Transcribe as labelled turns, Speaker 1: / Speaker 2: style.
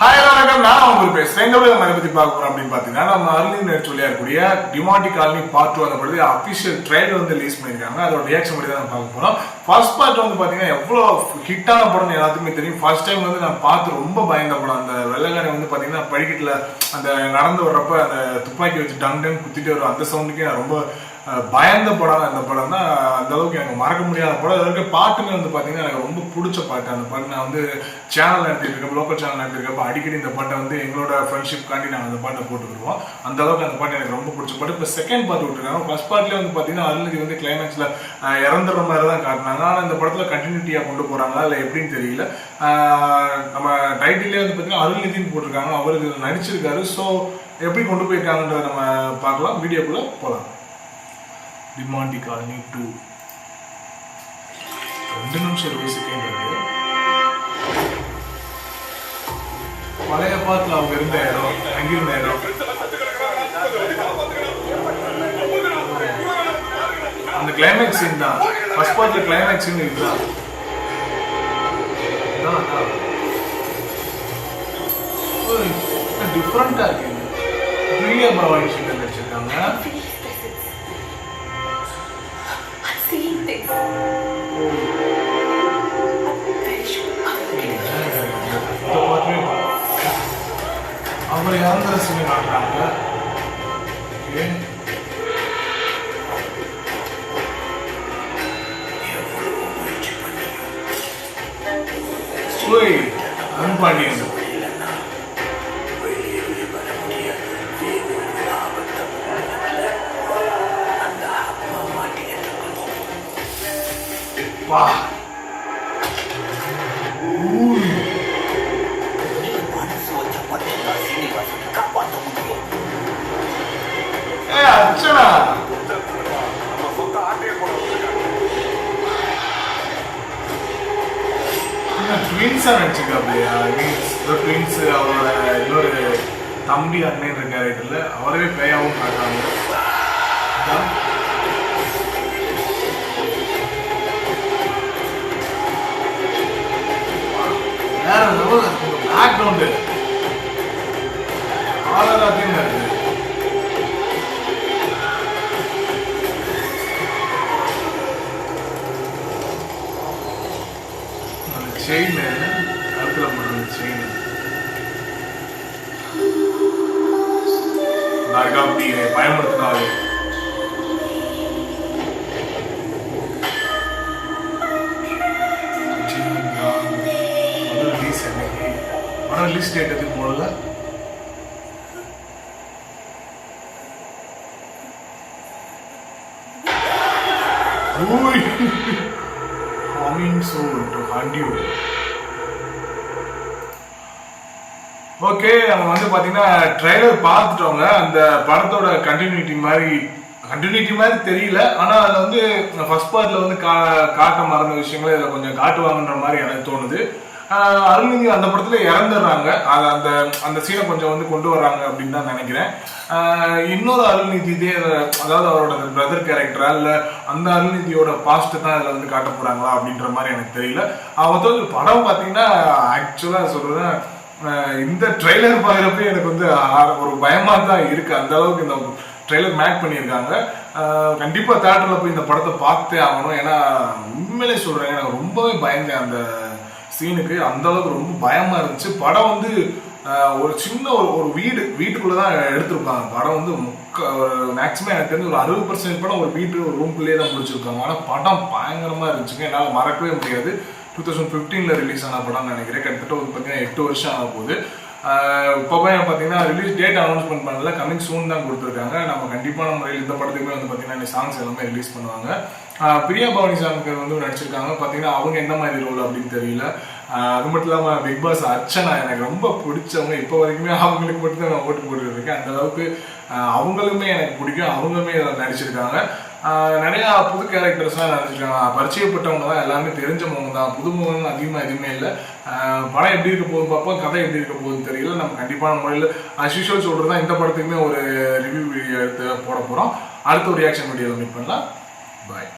Speaker 1: Hi வணக்கம், நான் உங்களுக்கு பேசுறேன். இந்த விட அதை பத்தி பார்க்க போறோம் அப்படின்னு பாத்தீங்கன்னா, நம்ம அருளின் நடிச்சு இருக்கக்கூடிய டிமாண்டி காலனி பார்ட் 2 அந்த படத்துல அபிஷியல் ட்ரைலர் வந்து ரிலீஸ் பண்ணிருக்காங்க. அதோட ரியாக்ஷன் பத்தி தான் பார்க்க போறோம். ஃபர்ஸ்ட் பார்ட் வந்து பாத்தீங்கன்னா எவ்வளவு ஹிட்டான படம் எல்லாத்துக்குமே தெரியும். ஃபர்ஸ்ட் டைம் வந்து நான் பார்த்து ரொம்ப பயந்த படம். அந்த வெள்ளக்காரன் வந்து பாத்தீங்கன்னா படிக்கட்டுல அந்த நடந்து வர்றப்ப அந்த துப்பாக்கி வச்சு டங் டங் குத்திட்டு வரும் அந்த சவுண்டுக்கே நான் ரொம்ப பயந்த படம். அந்த படம் தான் அந்த அளவுக்கு எனக்கு மறக்க முடியாத படம். அதற்கு பாட்டுமே வந்து பாத்தீங்கன்னா எனக்கு ரொம்ப பிடிச்ச பாட்டு. அந்த பாட்டு நான் வந்து சேனல் நடத்திருக்கேன், லோக்கல் சேனல் நடத்திருக்கப்ப அடிக்கடி இந்த பாட்டை வந்து எங்களோட ஃப்ரெண்ட்ஷிப் காண்டி நாங்கள் அந்த பாட்டை போட்டுக்கிடுவோம். அந்த அளவுக்கு அந்த பாட்டு எனக்கு ரொம்ப பிடிச்ச பாட்டு. இப்போ செகண்ட் பார்ட் விட்டுருக்காங்க. ஃபர்ஸ்ட் பார்ட்லேயே வந்து பார்த்தீங்கன்னா அருள்நிதி வந்து கிளைமேக்ஸில் இறந்துற மாதிரி தான் காட்டினாங்க. ஆனால் இந்த படத்தில் கண்டினியூட்டியாக கொண்டு போகிறாங்களா இல்லை எப்படின்னு தெரியல. நம்ம டைட்டிலே வந்து பார்த்தீங்கன்னா அருள்நிதின்னு போட்டிருக்காங்க. அவருக்கு நடிச்சிருக்காரு. ஸோ எப்படி கொண்டு போயிருக்காங்கன்றத நம்ம பார்க்கலாம். வீடியோக்குள்ளே போகலாம். டிமாண்டி காலனி 2 2 நிமிஷம் 20 செகண்ட் இருக்கு. பழைய பாட்டுல அவங்க இருந்த இடம், அங்கிருந்த இடம், அந்த கிளைமேக்ஸ் சீன் தான். ஃபர்ஸ்ட் பார்ட்ல கிளைமேக்ஸ் சீன் இதுதான். டிஃப்ரெண்டா இருக்கு. பிரியா பவானி சீன் வச்சிருக்காங்க. அவர் இறந்துற சீனை காட்டுறாங்க. அன்பாண்டியன் வா அர்ச்சனா ட்வின்ஸா நடிச்சிருக்காப்லையா? ட்வின்ஸ் அவரோட இன்னொரு தம்பி அண்ணன்ற கேரக்டர்ல அவரவே பேயாவும் காட்டுறாங்க. வேற லெவல் இருக்கு. பேக்ரவுண்டு ஆளராத்தையும் இருக்கு. அந்த செயின் கருத்துல போடுற செயின் அப்படி பயன்படுத்தினாரு. ரிலீஸ் டேட் எதுக்கு போடல. ஓகே, நம்ம வந்து பாத்தீங்கன்னா ட்ரைலர் பார்த்துட்டோங்க. அந்த படத்தோட கண்டினியூட்டி மாதிரி தெரியல. ஆனா அதுல வந்து ஃபர்ஸ்ட் பார்ட்ல வந்து காட்ட மறந்த விஷயங்களை இதுல கொஞ்சம் காட்டுவாங்கன்ற மாதிரி எனக்கு தோணுது. அருள்நிதி அந்த படத்துல இறந்துடுறாங்க. அந்த அந்த சீனை கொஞ்சம் வந்து கொண்டு வர்றாங்க அப்படின்னு தான் நினைக்கிறேன். இன்னொரு அருள்நிதி இதே, அதாவது அவரோட பிரதர் கேரக்டரா இல்ல அந்த அருள்நிதியோட பாஸ்ட் தான் இதுல வந்து காட்ட போறாங்களா அப்படின்ற மாதிரி எனக்கு தெரியல. அவத்தோட படம் பாத்தீங்கன்னா ஆக்சுவலா சொல்றேன், இந்த ட்ரெய்லர் பார்க்குறப்ப எனக்கு வந்து ஒரு பயமா தான் இருக்கு. அந்த அளவுக்கு இந்த ட்ரெய்லர் மேக் பண்ணியிருக்காங்க. கண்டிப்பா தியேட்டர்ல போய் இந்த படத்தை பார்த்தே ஆகணும். ஏன்னா உண்மையிலே சொல்றேன், எனக்கு ரொம்பவே பயந்தேன் அந்த சீனுக்கு. அந்த அளவுக்கு ரொம்ப பயமா இருந்துச்சு. படம் வந்து ஒரு சின்ன ஒரு வீட்டுக்குள்ளதான் எடுத்திருப்பாங்க. படம் வந்து மேக்சிமம் எனக்கு தெரிஞ்சு ஒரு 60% படம் ஒரு ஒரு ரூம்குள்ளேயே தான் முடிச்சிருக்காங்க. ஆனா படம் பயங்கரமா இருந்துச்சுங்க. என்னால் மறக்கவே முடியாது. 2015ல ரிலீஸ் ஆன படம் நினைக்கிறேன். கிட்டத்தட்ட ஒரு பார்த்தீங்கன்னா 8 வருஷம் ஆக போகுது. இப்போ பார்த்தீங்கன்னா ரிலீஸ் டேட் அனௌன்ஸ்மெண்ட் பண்ணல, கமிங் சூன் தான் கொடுத்துருக்காங்க. நம்ம கண்டிப்பான முறையில் இந்த படத்துக்குமே வந்து பார்த்தீங்கன்னா சாங்ஸ் எல்லாமே ரிலீஸ் பண்ணுவாங்க. பிரியா பவானி சாங்கர் வந்து நடிச்சிருக்காங்க. பார்த்தீங்கன்னா அவங்க என்ன மாதிரி ரோல் அப்படின்னு தெரியல. அது மட்டும் இல்லாமல் பிக் பாஸ் அர்ச்சனா எனக்கு ரொம்ப பிடிச்சவங்க. இப்போ வரைக்குமே அவங்களுக்கு மட்டும்தான் நான் ஓட்டு போட்டுட்டு இருக்கேன். அந்த அளவுக்கு அவங்களுமே எனக்கு பிடிக்கும். அவங்களுமே இதில் நடிச்சிருக்காங்க. நிறைய புது கேரக்டர்ஸ்லாம் நடிச்சிருக்காங்க. பரிச்சயப்பட்டவங்க தான், எல்லாமே தெரிஞ்சவங்க தான். புதுமுகம் அதிகமாக எதுவுமே இல்லை. படம் எப்படி இருக்க போகுது பார்ப்போம், கதை எப்படி இருக்க போகுதுன்னு தெரியல. நம்ம கண்டிப்பான முறையில் அஸ்யூஷுவல் சொல்கிறது தான், இந்த படத்துக்குமே ஒரு ரிவ்யூ வீடியோ எடுத்து போட போகிறோம். அடுத்த ஒரு ரியாக்ஷன் வீடியோவில் மீட் பண்ணலாம். பாய்.